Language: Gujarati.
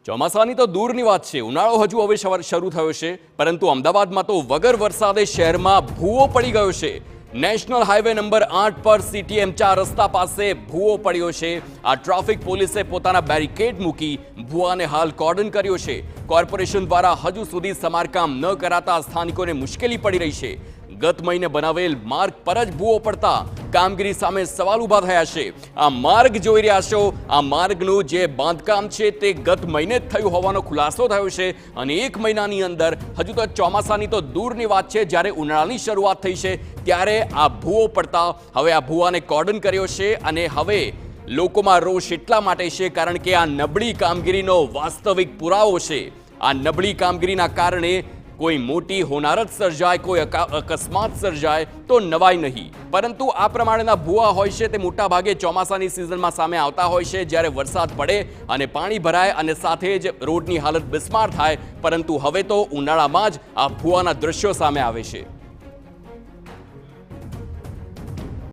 ચોમાસાની તો દૂરની વાત છે, ઉનાળો હજુ હવે શરૂ થયો છે, પરંતુ અમદાવાદમાં તો વગર વરસાદે શહેરમાં ભૂવો પડી ગયો છે। નેશનલ હાઈવે નંબર 8 પર CTM 4 રસ્તા પાસે ભૂવો પડ્યો છે। આ ટ્રાફિક પોલીસે પોતાના બેરિકેડ મૂકી ભૂવાને હાલ કોર્ડન કર્યો છે। કોર્પોરેશન દ્વારા હજુ સુધી સમારકામ ન કરાતા સ્થાનિકોને મુશ્કેલી પડી રહી છે। ગત મહિને બનાવેલ માર્ગ પર જ ભૂવો પડતા કામગીરી સામે સવાલ ઊભા થયા છે। આ માર્ગ જોઈ રહ્યા છો, આ માર્ગનું જે બાંધકામ છે તે ગત મહિને જ થયું હોવાનો ખુલાસો થયો છે અને એક મહિનાની અંદર હજુ તો ચોમાસાની તો દૂરની વાત છે, જ્યારે ઉનાળાની શરૂઆત થઈ છે ત્યારે આ ભૂવો પડતા હવે આ ભૂવાને કોર્ડન કર્યો છે અને હવે લોકોમાં રોષ એટલા માટે છે કારણ કે આ નબળી કામગીરીનો વાસ્તવિક પુરાવો છે। આ નબળી કામગીરીના કારણે કોઈ મોટી હોનારત સર્જાય, કોઈ અકસ્માત સર્જાય તો નવાય નહીં, પરંતુ આ પ્રમાણેના ભૂવા હોય છે તે મોટા ભાગે ચોમાસાની સિઝનમાં સામે આવતા હોય છે, જ્યારે વરસાદ પડે અને પાણી ભરાય અને સાથે જ રોડની હાલત બિસ્માર થાય, પરંતુ હવે તો ઉનાળામાં જ આ ભૂવાના દ્રશ્યો સામે આવે છે।